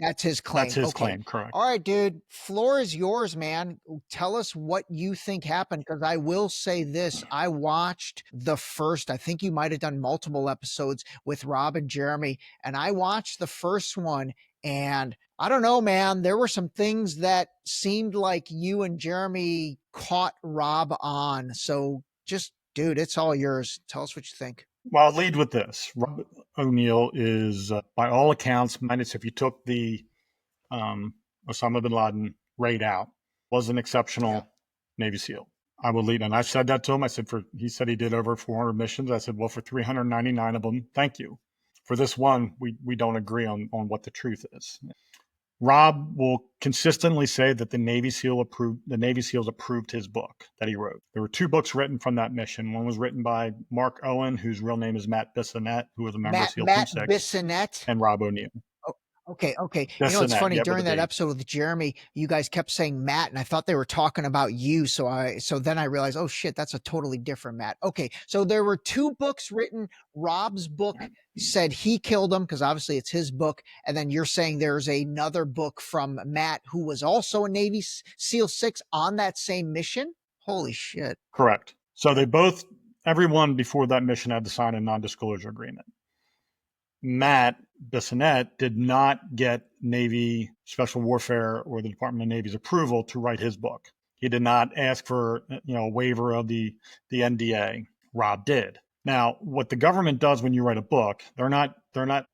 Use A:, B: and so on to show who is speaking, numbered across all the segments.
A: That's his
B: That's
A: claim.
B: his
A: Okay.
B: claim, correct.
A: All right, dude. Floor is yours, man. Tell us what you think happened. Because I will say this. I watched the first, I think you might have done multiple episodes with Rob and Jeremy. And I watched the first one. And I don't know, man. There were some things that seemed like you and Jeremy caught Rob on. So just, dude, it's all yours. Tell us what you think.
B: Well, I'll lead with this. Rob O'Neill is, by all accounts, minus if you took the Osama bin Laden raid out, was an
A: Yeah.
B: exceptional Navy SEAL. I will lead, and I said that to him. I said, he said he did over 400 missions. I said, well, for 399 of them, thank you. For this one, we don't agree on what the truth is. Rob will consistently say that the Navy SEALs approved his book that he wrote. There were 2 books written from that mission. One was written by Mark Owen, whose real name is Matt Bissonette, who was a member of SEAL Team
A: Matt
B: 6,
A: Bissonette.
B: and Rob O'Neill.
A: Oh, okay, okay. You know, it's
B: Bissonette,
A: funny
B: yeah, with a
A: during that
B: B.
A: episode with Jeremy, you guys kept saying Matt, and I thought they were talking about you. So then I realized, oh shit, that's a totally different Matt. Okay, so there were 2 books written. Rob's book said he killed him because obviously it's his book, and then you're saying there's another book from Matt who was also a Navy SEAL 6 on that same mission. Holy shit!
B: Correct. So everyone before that mission had to sign a non-disclosure agreement. Matt Bissonette did not get Navy Special Warfare or the Department of Navy's approval to write his book. He did not ask for a waiver of the NDA. Rob did. Now, what the government does when you write a book, they're not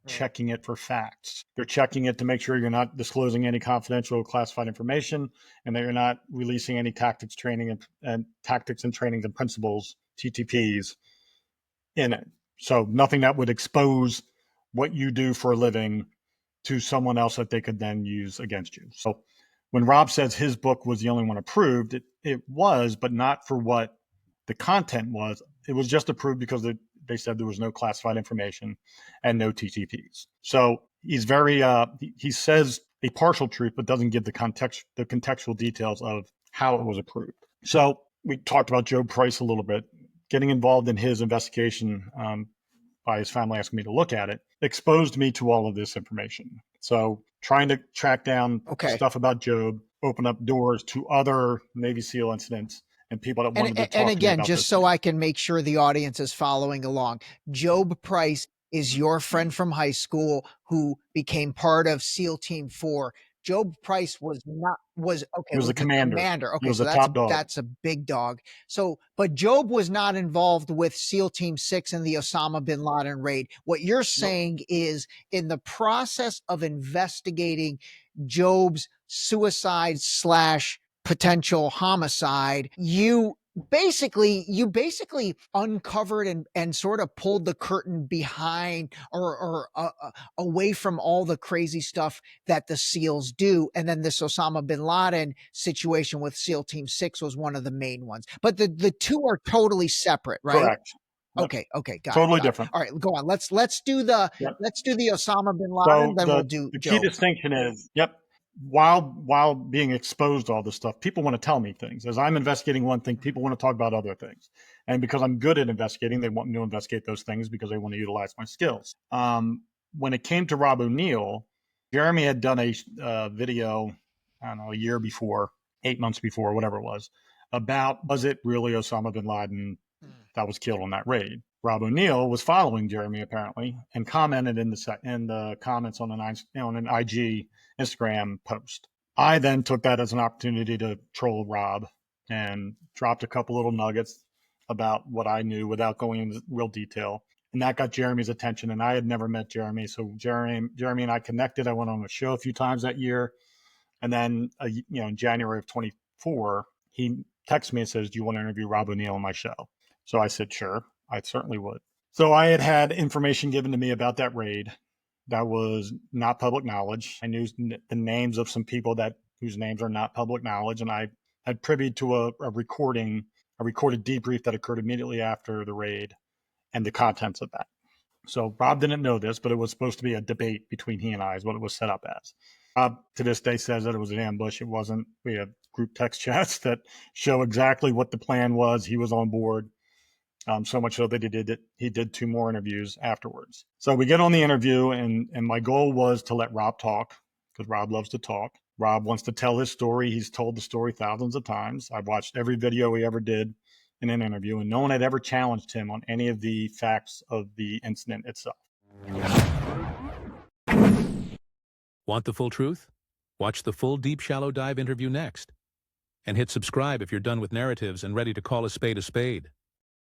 B: checking it for facts. They're checking it to make sure you're not disclosing any confidential classified information, and that you're not releasing any tactics, training, and tactics and trainings and principles (TTPs) in it. So nothing that would expose what you do for a living to someone else that they could then use against you. So when Rob says his book was the only one approved, it was, but not for what the content was. It was just approved because they said there was no classified information and no TTPs. So he's very, he says a partial truth, but doesn't give the contextual details of how it was approved. So we talked about Job Price a little bit. Getting involved in his investigation by his family asking me to look at it, exposed me to all of this information. So trying to track down stuff about Job opened up doors to other Navy SEAL incidents and people that wanted to talk to me about this.
A: And again, just so I can make sure the audience is following along, Job Price is your friend from high school who became part of SEAL Team 4. Job Price was
B: the commander.
A: Okay,
B: He was
A: so
B: the top dog.
A: That's a big dog. So, but Job was not involved with SEAL Team 6 and the Osama bin Laden raid. What you're saying is in the process of investigating Job's suicide / potential homicide, you basically uncovered and sort of pulled the curtain behind or away from all the crazy stuff that the SEALs do. And then this Osama bin Laden situation with SEAL Team 6 was one of the main ones. But the 2 are totally separate, right?
B: Correct.
A: Okay, okay, got
B: totally
A: it.
B: different.
A: All right, go on. Let's do the Osama bin Laden, then we'll do
B: the
A: Job.
B: key distinction is, while being exposed to all this stuff, people want to tell me things. As I'm investigating one thing, people want to talk about other things. And because I'm good at investigating, they want me to investigate those things because they want to utilize my skills. When it came to Rob O'Neill, Jeremy had done a video, I don't know, a year before, 8 months before, whatever it was it really Osama bin Laden that was killed on that raid? Rob O'Neill was following Jeremy apparently and commented in the comments on an IG Instagram post. I then took that as an opportunity to troll Rob and dropped a couple little nuggets about what I knew without going into real detail. And that got Jeremy's attention. And I had never met Jeremy. So Jeremy and I connected. I went on a show a few times that year. And then, in January of 24, he texted me and says, "Do you want to interview Rob O'Neill on my show?" So I said, sure, I certainly would. So I had information given to me about that raid that was not public knowledge. I knew the names of some people whose names are not public knowledge. And I had privy to a recorded debrief that occurred immediately after the raid and the contents of that. So Rob didn't know this, but it was supposed to be a debate between he and I is what it was set up as. Rob to this day says that it was an ambush. It wasn't. We have group text chats that show exactly what the plan was. He was on board. So much so that he did 2 more interviews afterwards. So we get on the interview, and my goal was to let Rob talk because Rob loves to talk. Rob wants to tell his story. He's told the story thousands of times. I've watched every video he ever did in an interview, and no one had ever challenged him on any of the facts of the incident itself.
C: Want the full truth? Watch the full Deep Shallow Dive interview next. And hit subscribe if you're done with narratives and ready to call a spade a spade.